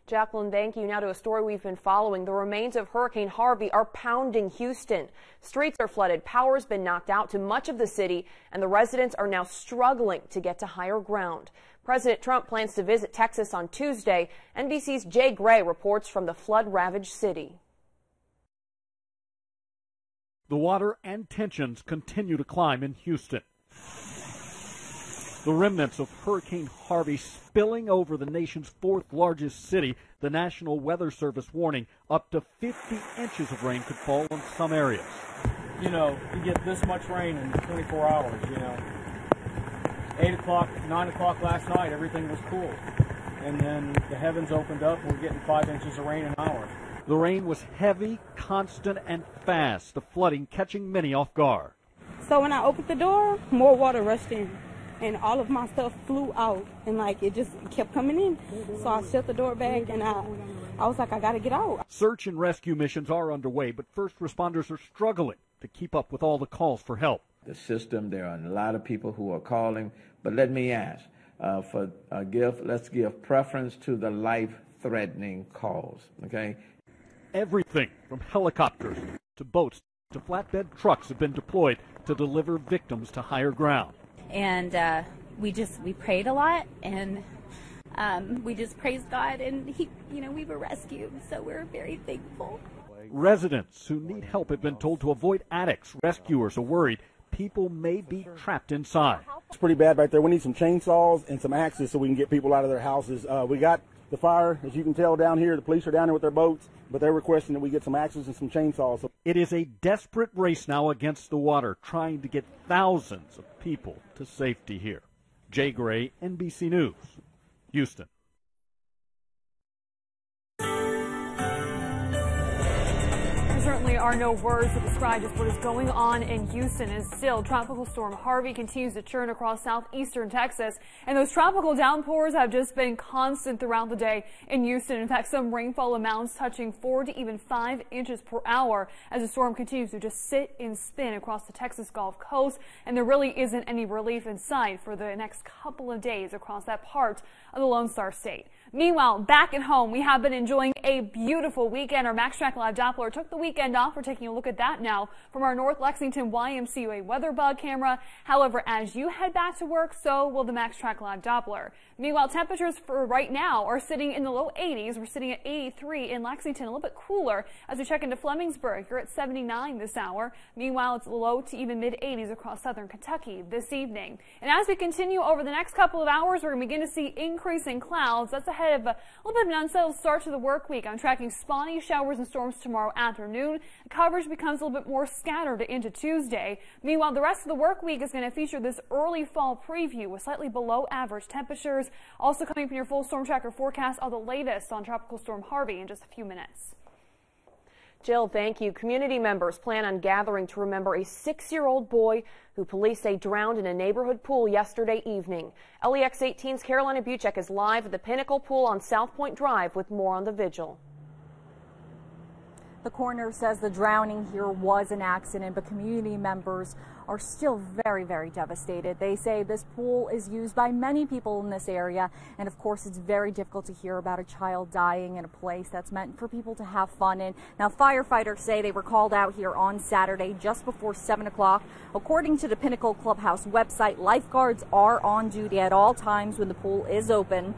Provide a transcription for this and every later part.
Jacqueline, thank you. Now to a story we've been following. The remains of Hurricane Harvey are pounding Houston. Streets are flooded, power's been knocked out to much of the city, and the residents are now struggling to get to higher ground. President Trump plans to visit Texas on Tuesday. NBC's Jay Gray reports from the flood-ravaged city. The water and tensions continue to climb in Houston. The remnants of Hurricane Harvey spilling over the nation's fourth largest city. The National Weather Service warning up to 50 inches of rain could fall in some areas. You know, you get this much rain in 24 hours, you know. 8 o'clock, 9 o'clock last night, everything was cool. And then the heavens opened up, we're getting 5 inches of rain an hour. The rain was heavy, constant, and fast, the flooding catching many off guard. So when I opened the door, more water rushed in. And all of my stuff flew out, and it just kept coming in. So I shut the door back, and I was like, I got to get out. Search and rescue missions are underway, but first responders are struggling to keep up with all the calls for help. The system, there are a lot of people who are calling, but let me ask, let's give preference to the life-threatening calls, okay? Everything from helicopters to boats to flatbed trucks have been deployed to deliver victims to higher ground. And we prayed a lot, and we just praised God, and we were rescued, so we're very thankful. Residents who need help have been told to avoid attics. Rescuers are worried people may be trapped inside. It's pretty bad back there. We need some chainsaws and some axes so we can get people out of their houses. We got the fire, as you can tell down here. The police are down there with their boats, but they're requesting that we get some axes and some chainsaws. It is a desperate race now against the water, trying to get thousands of people to safety here. Jay Gray, NBC News, Houston. There certainly are no words to describe just what is going on in Houston. As still, Tropical Storm Harvey continues to churn across southeastern Texas, and those tropical downpours have just been constant throughout the day in Houston. In fact, some rainfall amounts touching 4 to even 5 inches per hour as the storm continues to just sit and spin across the Texas Gulf Coast, and there really isn't any relief in sight for the next couple of days across that part of the Lone Star State. Meanwhile, back at home, we have been enjoying a beautiful weekend. Our MaxTrack Live Doppler took the weekend off. We're taking a look at that now from our North Lexington YMCA weather bug camera. However, as you head back to work, so will the MaxTrack Live Doppler. Meanwhile, temperatures for right now are sitting in the low 80s. We're sitting at 83 in Lexington, a little bit cooler as we check into Flemingsburg. You're at 79 this hour. Meanwhile, it's low to even mid 80s across southern Kentucky this evening. And as we continue over the next couple of hours, we're going to begin to see increasing clouds. That's ahead of a little bit of an unsettled start to the work week. I'm tracking spotty showers and storms tomorrow afternoon. Coverage becomes a little bit more scattered into Tuesday. Meanwhile, the rest of the work week is going to feature this early fall preview with slightly below average temperatures. Also coming from your full storm tracker forecast, all the latest on Tropical Storm Harvey in just a few minutes. Jill, thank you. Community members plan on gathering to remember a 6-year-old boy who police say drowned in a neighborhood pool yesterday evening. LEX 18's Carolina Buchek is live at the Pinnacle Pool on South Point Drive with more on the vigil. The coroner says the drowning here was an accident, but community members are still very, very devastated. They say this pool is used by many people in this area, and of course it's very difficult to hear about a child dying in a place that's meant for people to have fun in. Now, firefighters say they were called out here on Saturday just before 7 o'clock. According to the Pinnacle Clubhouse website, lifeguards are on duty at all times when the pool is open.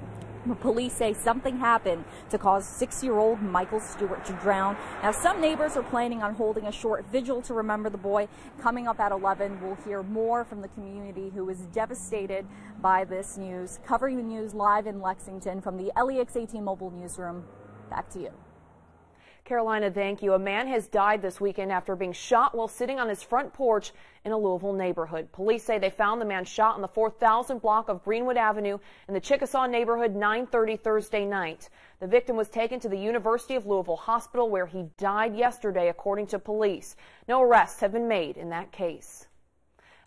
Police say something happened to cause 6-year-old Michael Stewart to drown. Now, some neighbors are planning on holding a short vigil to remember the boy. Coming up at 11, we'll hear more from the community who is devastated by this news. Covering the news live in Lexington from the LEX 18 mobile newsroom. Back to you. Carolina, thank you. A man has died this weekend after being shot while sitting on his front porch in a Louisville neighborhood. Police say they found the man shot on the 4000 block of Greenwood Avenue in the Chickasaw neighborhood 9:30 Thursday night. The victim was taken to the University of Louisville Hospital where he died yesterday, according to police. No arrests have been made in that case.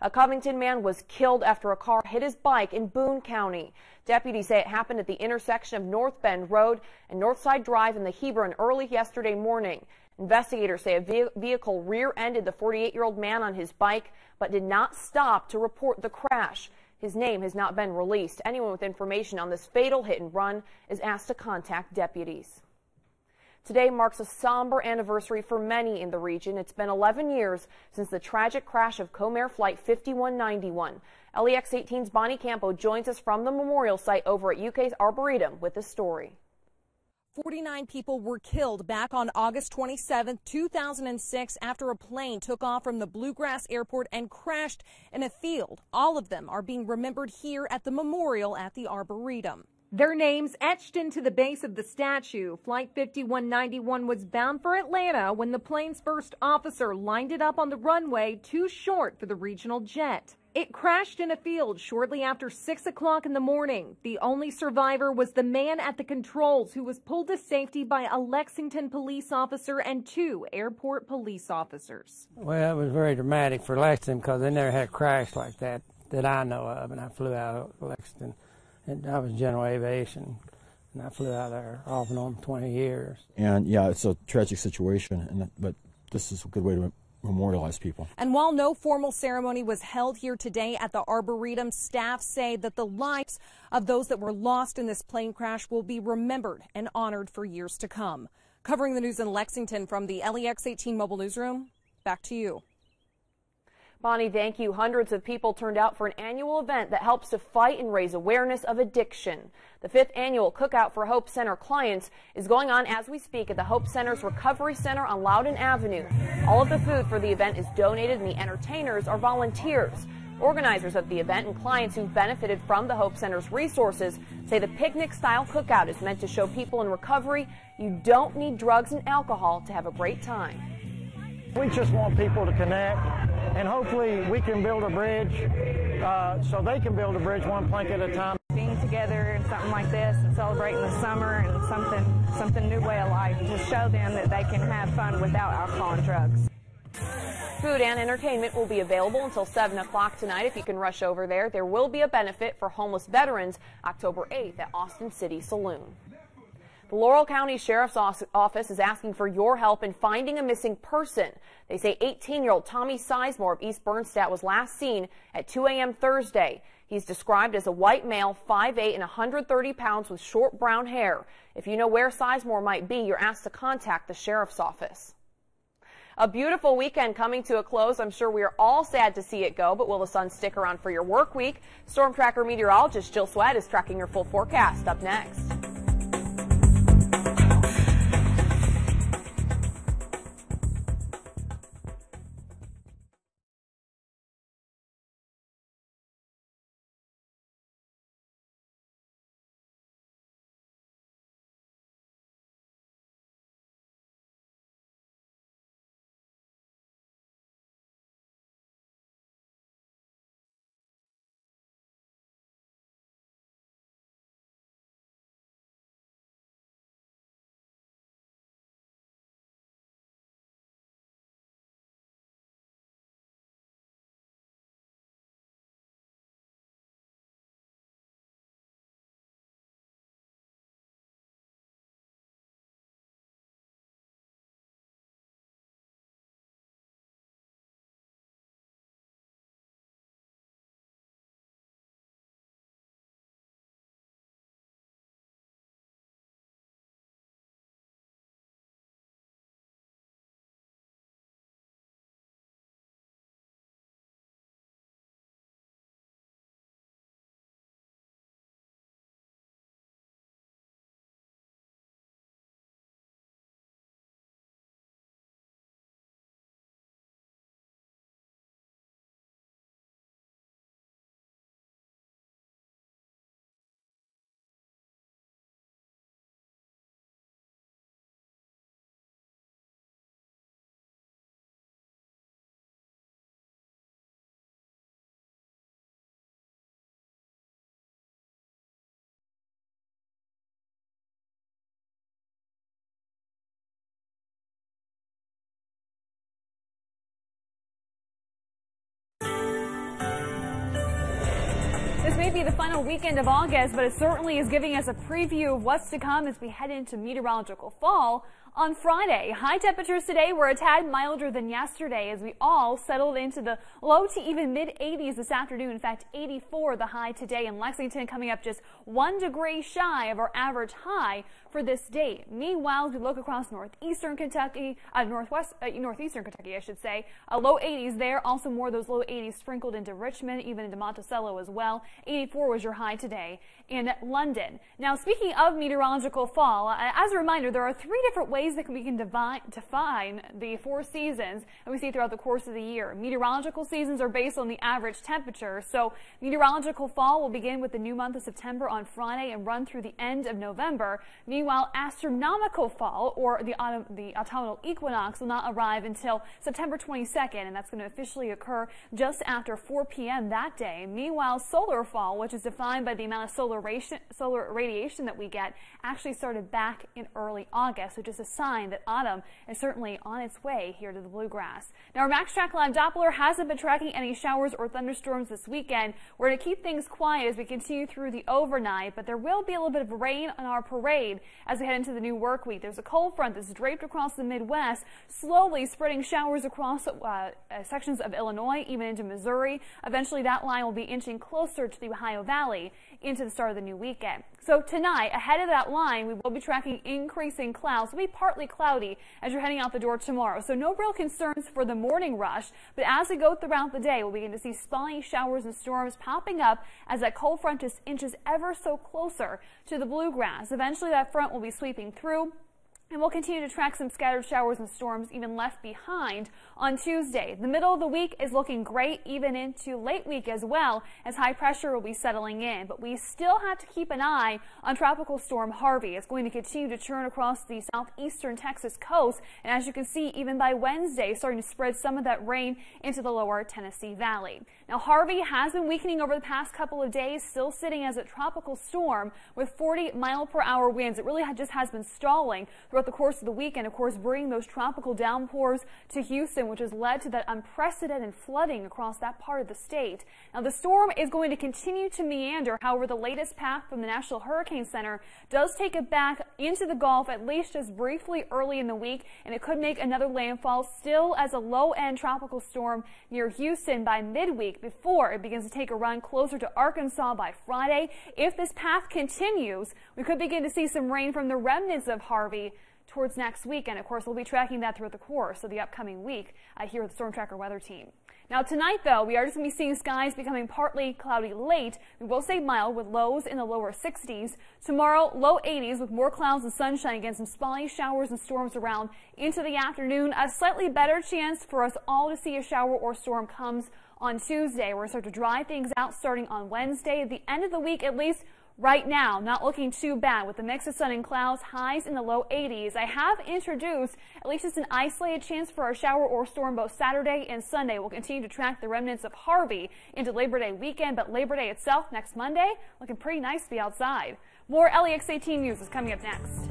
A Covington man was killed after a car hit his bike in Boone County. Deputies say it happened at the intersection of North Bend Road and Northside Drive in the Hebron early yesterday morning. Investigators say a vehicle rear-ended the 48-year-old man on his bike, but did not stop to report the crash. His name has not been released. Anyone with information on this fatal hit and run is asked to contact deputies. Today marks a somber anniversary for many in the region. It's been 11 years since the tragic crash of Comair Flight 5191. LEX 18's Bonnie Campo joins us from the memorial site over at UK's Arboretum with this story. 49 people were killed back on August 27, 2006 after a plane took off from the Bluegrass Airport and crashed in a field. All of them are being remembered here at the memorial at the Arboretum. Their names etched into the base of the statue. Flight 5191 was bound for Atlanta when the plane's first officer lined it up on the runway too short for the regional jet. It crashed in a field shortly after 6 o'clock in the morning. The only survivor was the man at the controls who was pulled to safety by a Lexington police officer and 2 airport police officers. Well, it was very dramatic for Lexington because they never had a crash like that I know of, and I flew out of Lexington. And I was general aviation, and I flew out there off and on 20 years. And yeah, it's a tragic situation, but this is a good way to memorialize people. And while no formal ceremony was held here today at the Arboretum, staff say that the lives of those that were lost in this plane crash will be remembered and honored for years to come. Covering the news in Lexington from the LEX 18 Mobile Newsroom, back to you. Bonnie, thank you. Hundreds of people turned out for an annual event that helps to fight and raise awareness of addiction. The 5th annual Cookout for Hope Center clients is going on as we speak at the Hope Center's Recovery Center on Loudon Avenue. All of the food for the event is donated and the entertainers are volunteers. Organizers of the event and clients who've benefited from the Hope Center's resources say the picnic-style cookout is meant to show people in recovery you don't need drugs and alcohol to have a great time. We just want people to connect, and hopefully we can build a bridge so they can build a bridge one plank at a time. Being together and something like this and celebrating the summer and something new way of life, just show them that they can have fun without alcohol and drugs. Food and entertainment will be available until 7 o'clock tonight if you can rush over there. There will be a benefit for homeless veterans October 8th at Austin City Saloon. The Laurel County Sheriff's Office is asking for your help in finding a missing person. They say 18-year-old Tommy Sizemore of East Bernstadt was last seen at 2 a.m. Thursday. He's described as a white male, 5'8" and 130 pounds with short brown hair. If you know where Sizemore might be, you're asked to contact the Sheriff's Office. A beautiful weekend coming to a close. I'm sure we are all sad to see it go, but will the sun stick around for your work week? Storm Tracker meteorologist Jill Sweat is tracking your full forecast up next. This may be the final weekend of August, but it certainly is giving us a preview of what's to come as we head into meteorological fall. On Friday, high temperatures today were a tad milder than yesterday as we all settled into the low to even mid-80s this afternoon. In fact, 84 the high today in Lexington, coming up just 1 degree shy of our average high for this date. Meanwhile, as we look across northeastern Kentucky, northeastern Kentucky, I should say, low 80s there. Also more of those low 80s sprinkled into Richmond, even into Monticello as well. 84 was your high today in London. Now, speaking of meteorological fall, as a reminder, there are 3 different ways that we can define the 4 seasons that we see throughout the course of the year. Meteorological seasons are based on the average temperature. So meteorological fall will begin with the new month of September on Friday and run through the end of November. Meanwhile, astronomical fall, or the autumnal equinox, will not arrive until September 22nd, and that's going to officially occur just after 4 p.m. that day. Meanwhile, solar fall, which is defined by the amount of solar radiation that we get, actually started back in early August, which is a sign that autumn is certainly on its way here to the bluegrass. Now, our Max Track Live Doppler hasn't been tracking any showers or thunderstorms this weekend. We're going to keep things quiet as we continue through the overnight, but there will be a little bit of rain on our parade as we head into the new work week. There's a cold front that's draped across the Midwest, slowly spreading showers across sections of Illinois, even into Missouri. Eventually, that line will be inching closer to the Ohio Valley into the start of the new weekend. So tonight, ahead of that line, we will be tracking increasing clouds. It'll be partly cloudy as you're heading out the door tomorrow. So no real concerns for the morning rush, but as we go throughout the day, we'll begin to see spotty showers and storms popping up as that cold front just inches ever so closer to the bluegrass. Eventually, that front will be sweeping through, and we'll continue to track some scattered showers and storms even left behind on Tuesday. The middle of the week is looking great, even into late week as well, as high pressure will be settling in. But we still have to keep an eye on Tropical Storm Harvey. It's going to continue to churn across the southeastern Texas coast, and as you can see, even by Wednesday, starting to spread some of that rain into the lower Tennessee Valley. Now, Harvey has been weakening over the past couple of days, still sitting as a tropical storm with 40-mile-per-hour winds. It really just has been stalling throughout the course of the weekend, of course, bringing those tropical downpours to Houston, which has led to that unprecedented flooding across that part of the state. Now, the storm is going to continue to meander. However, the latest path from the National Hurricane Center does take it back into the Gulf, at least just briefly early in the week, and it could make another landfall still as a low-end tropical storm near Houston by midweek before it begins to take a run closer to Arkansas by Friday. If this path continues, we could begin to see some rain from the remnants of Harvey towards next week, and of course we'll be tracking that throughout the course of the upcoming week here with the Storm Tracker Weather Team. Now tonight, though, we are just going to be seeing skies becoming partly cloudy late. We will stay mild with lows in the lower 60s. Tomorrow, low 80s with more clouds and sunshine, again some spotty showers and storms around into the afternoon. A slightly better chance for us all to see a shower or storm comes on Tuesday. We're going to start to dry things out starting on Wednesday. At the end of the week, at least, right now, not looking too bad with the mix of sun and clouds, highs in the low 80s. I have introduced at least just an isolated chance for a shower or storm both Saturday and Sunday. We'll continue to track the remnants of Harvey into Labor Day weekend, but Labor Day itself next Monday looking pretty nice to be outside. More LEX 18 news is coming up next.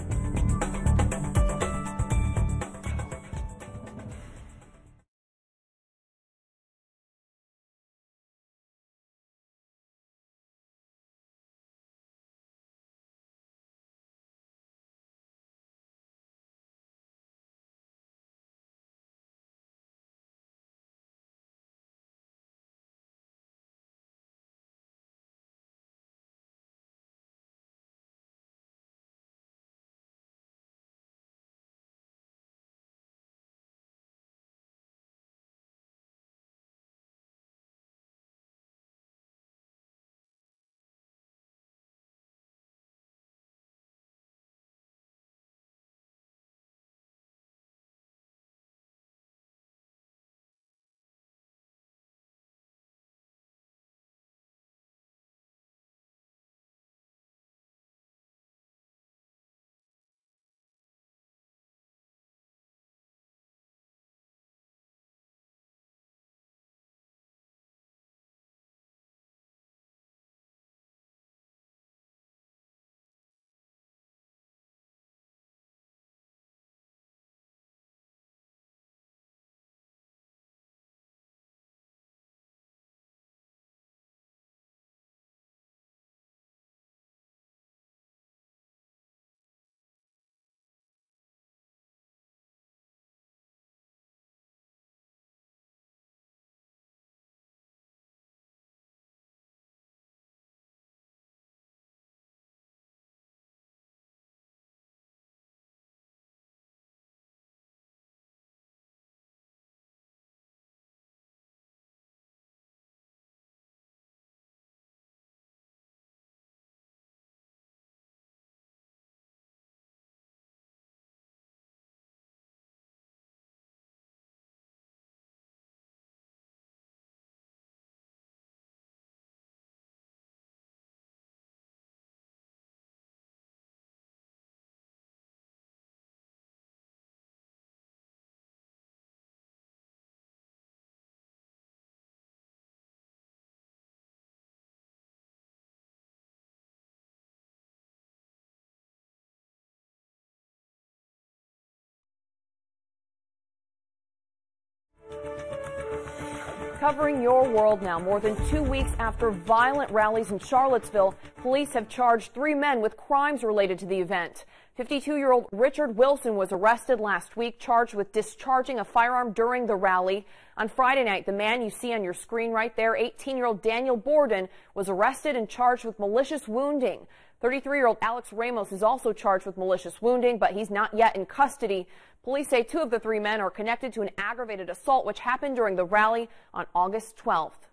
covering your world now. More than 2 weeks after violent rallies in Charlottesville, police have charged 3 men with crimes related to the event. 52-year-old Richard Wilson was arrested last week, charged with discharging a firearm during the rally. On Friday night, the man you see on your screen right there, 18-year-old Daniel Borden, was arrested and charged with malicious wounding. 33-year-old Alex Ramos is also charged with malicious wounding, but he's not yet in custody. Police say 2 of the 3 men are connected to an aggravated assault which happened during the rally on August 12th.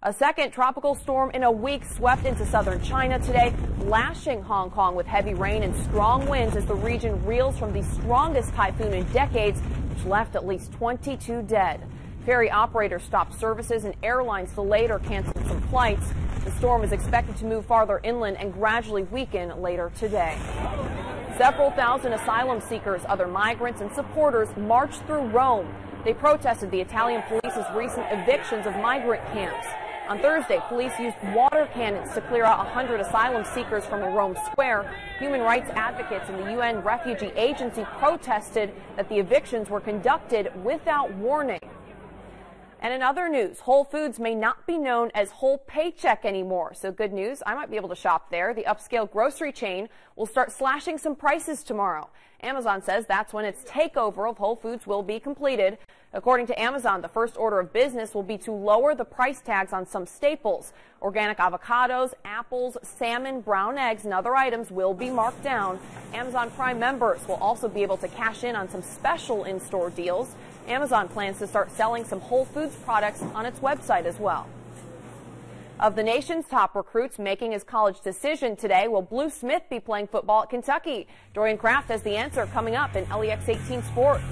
A second tropical storm in a week swept into southern China today, lashing Hong Kong with heavy rain and strong winds as the region reels from the strongest typhoon in decades, which left at least 22 dead. Ferry operators stopped services and airlines delayed or canceled some flights. The storm is expected to move farther inland and gradually weaken later today. Several thousand asylum seekers, other migrants, and supporters marched through Rome. They protested the Italian police's recent evictions of migrant camps. On Thursday, police used water cannons to clear out 100 asylum seekers from a Rome square. Human rights advocates and the UN Refugee Agency protested that the evictions were conducted without warning. And in other news, Whole Foods may not be known as Whole Paycheck anymore. So good news, I might be able to shop there. The upscale grocery chain will start slashing some prices tomorrow. Amazon says that's when its takeover of Whole Foods will be completed. According to Amazon, the first order of business will be to lower the price tags on some staples. Organic avocados, apples, salmon, brown eggs, and other items will be marked down. Amazon Prime members will also be able to cash in on some special in-store deals. Amazon plans to start selling some Whole Foods products on its website as well. Of the nation's top recruits making his college decision today, will Blue Smith be playing football at Kentucky? Dorian Kraft has the answer coming up in LEX 18 Sports.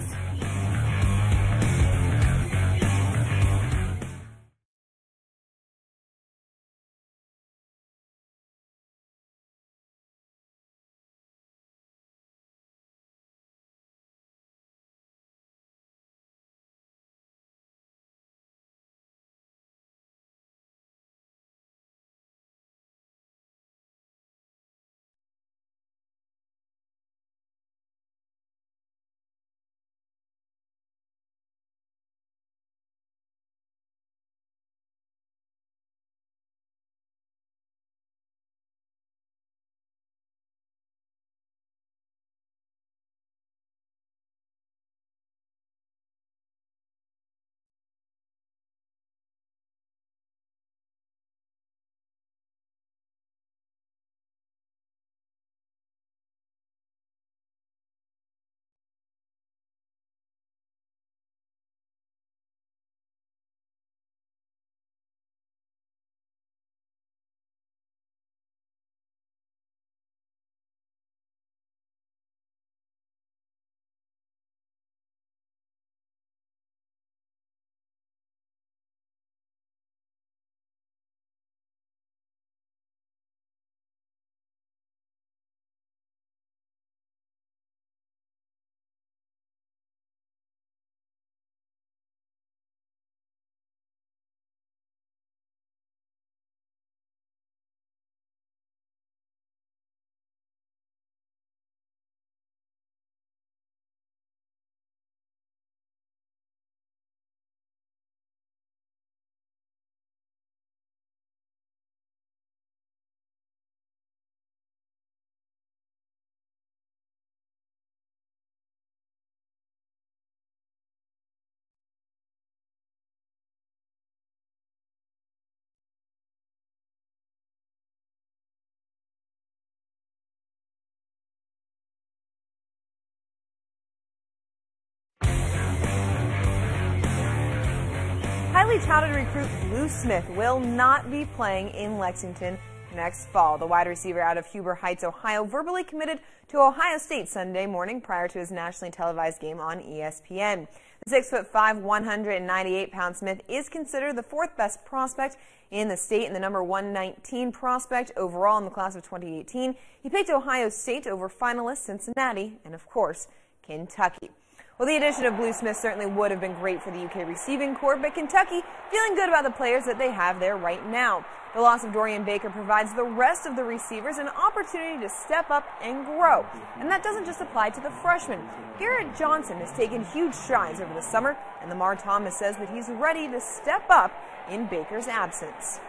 Highly touted recruit Blue Smith will not be playing in Lexington next fall. The wide receiver out of Huber Heights, Ohio, verbally committed to Ohio State Sunday morning prior to his nationally televised game on ESPN. The 6'5", 198-pound Smith is considered the 4th best prospect in the state and the number 119 prospect overall in the class of 2018. He picked Ohio State over finalists Cincinnati and, of course, Kentucky. Well, the addition of Blue Smith certainly would have been great for the UK receiving corps, but Kentucky feeling good about the players that they have there right now. The loss of Dorian Baker provides the rest of the receivers an opportunity to step up and grow. And that doesn't just apply to the freshmen. Garrett Johnson has taken huge strides over the summer, and Lamar Thomas says that he's ready to step up in Baker's absence.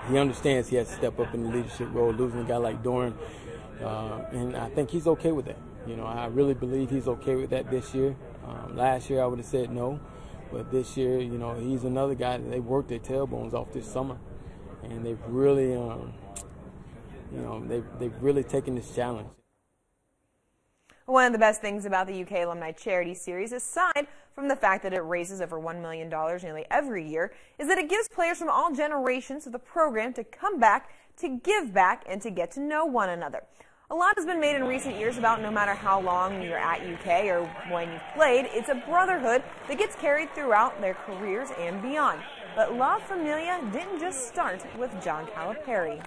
He understands he has to step up in the leadership role, losing a guy like Dorian, and I think he's okay with that. You know, I really believe he's okay with that this year. Last year I would have said no. But this year, you know, he's another guy that they worked their tailbones off this summer, and they've really, you know, they've really taken this challenge. One of the best things about the UK Alumni Charity Series, aside from the fact that it raises over $1 million nearly every year, is that it gives players from all generations of the program to come back, to give back, and to get to know one another. A lot has been made in recent years about no matter how long you're at UK or when you've played, it's a brotherhood that gets carried throughout their careers and beyond. But La Familia didn't just start with John Calipari.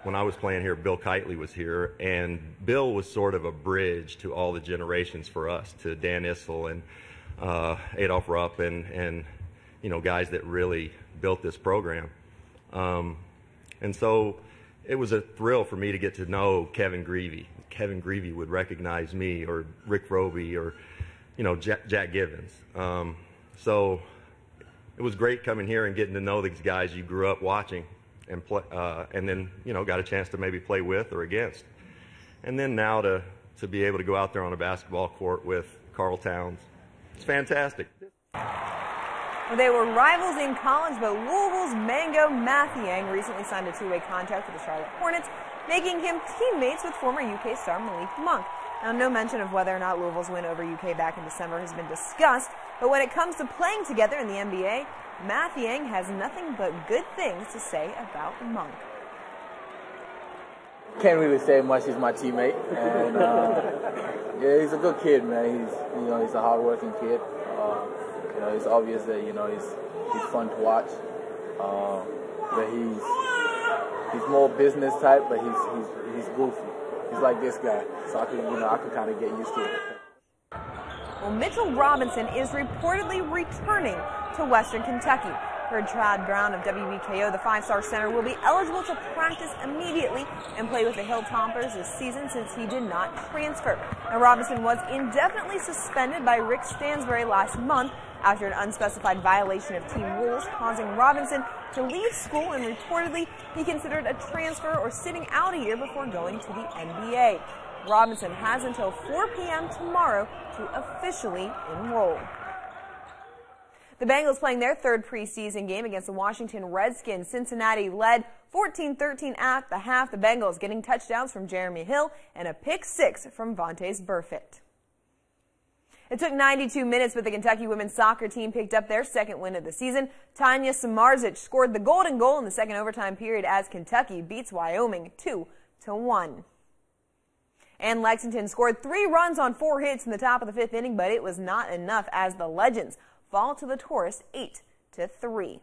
When I was playing here, Bill Kitely was here, and Bill was sort of a bridge to all the generations for us, to Dan Issel and Adolph Rupp and you know, guys that really built this program. And so it was a thrill for me to get to know Kevin Greavy. Kevin Greavy would recognize me, or Rick Roby, or, you know, Jack Givens. So it was great coming here and getting to know these guys you grew up watching, and play, and then, you know, got a chance to maybe play with or against. And then now to be able to go out there on a basketball court with Carl Towns, it's fantastic. They were rivals in college, but Louisville's Mango Mathiang recently signed a two-way contract with the Charlotte Hornets, making him teammates with former UK star Malik Monk. Now, no mention of whether or not Louisville's win over UK back in December has been discussed, but when it comes to playing together in the NBA, Mathiang has nothing but good things to say about Monk. Can't really say much. He's my teammate, and yeah, he's a good kid, man. He's a hard-working kid. You know, it's obvious that, you know, he's fun to watch, but he's more business type, but he's goofy. He's like this guy, so I can kind of get used to it. Well, Mitchell Robinson is reportedly returning to Western Kentucky. Per Chad Brown of WBKO, the five-star center will be eligible to practice immediately and play with the Hilltoppers this season since he did not transfer. Now, Robinson was indefinitely suspended by Rick Stansbury last month after an unspecified violation of team rules, causing Robinson to leave school, and reportedly he considered a transfer or sitting out a year before going to the NBA. Robinson has until 4 p.m. tomorrow to officially enroll. The Bengals playing their third preseason game against the Washington Redskins. Cincinnati led 14-13 at the half. The Bengals getting touchdowns from Jeremy Hill and a pick six from Vontaze Burfict. It took 92 minutes, but the Kentucky women's soccer team picked up their second win of the season. Tanya Samardzic scored the golden goal in the second overtime period as Kentucky beats Wyoming 2-1. And Lexington scored 3 runs on 4 hits in the top of the 5th inning, but it was not enough as the Legends fall to the Tourists 8-3.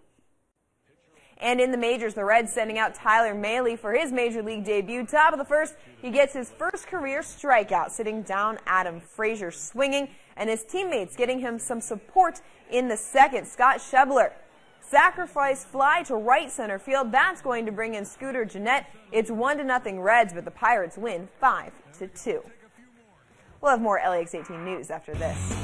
And in the majors, the Reds sending out Tyler Mahle for his major league debut. Top of the first, he gets his first career strikeout, sitting down Adam Frazier swinging, and his teammates getting him some support in the second. Scott Schebler, sacrifice fly to right center field. That's going to bring in Scooter Gennett. It's 1-0 Reds, but the Pirates win 5-2. We'll have more LAX 18 news after this.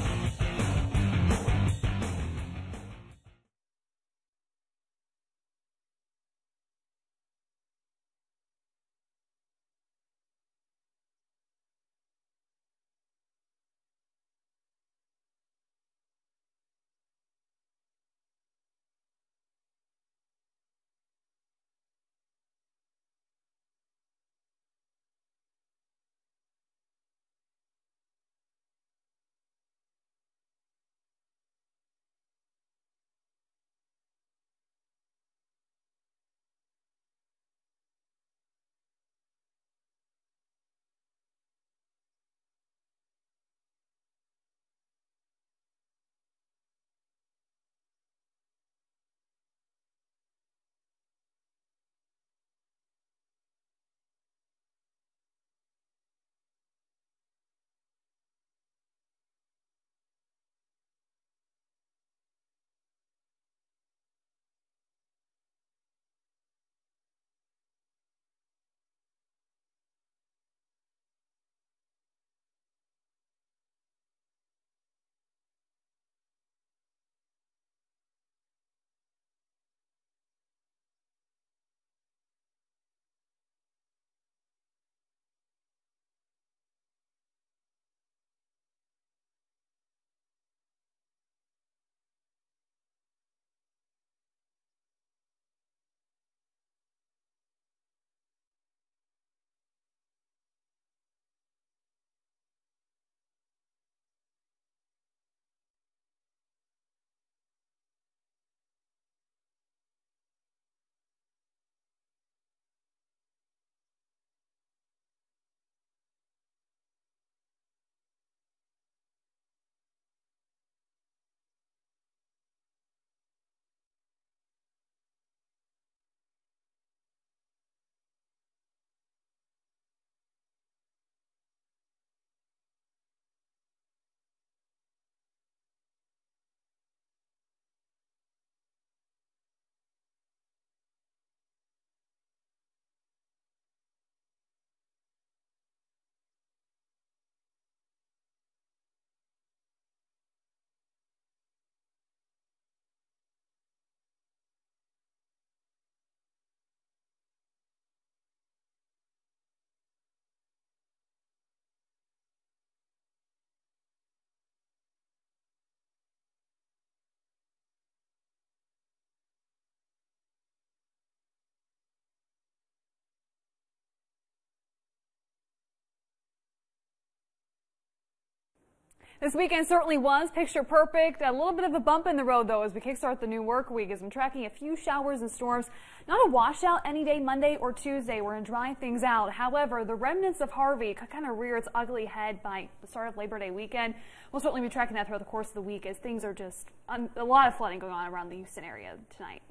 This weekend certainly was picture perfect. A little bit of a bump in the road, though, as we kickstart the new work week, as I'm tracking a few showers and storms. Not a washout any day Monday or Tuesday. We're going to dry things out. However, the remnants of Harvey could kind of rear its ugly head by the start of Labor Day weekend. We'll certainly be tracking that throughout the course of the week, as things are just a lot of flooding going on around the Houston area tonight.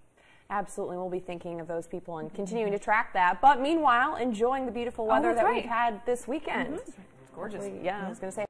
Absolutely. We'll be thinking of those people and continuing to track that. But meanwhile, enjoying the beautiful weather that we've had this weekend. It's gorgeous. Yeah, I was going to say.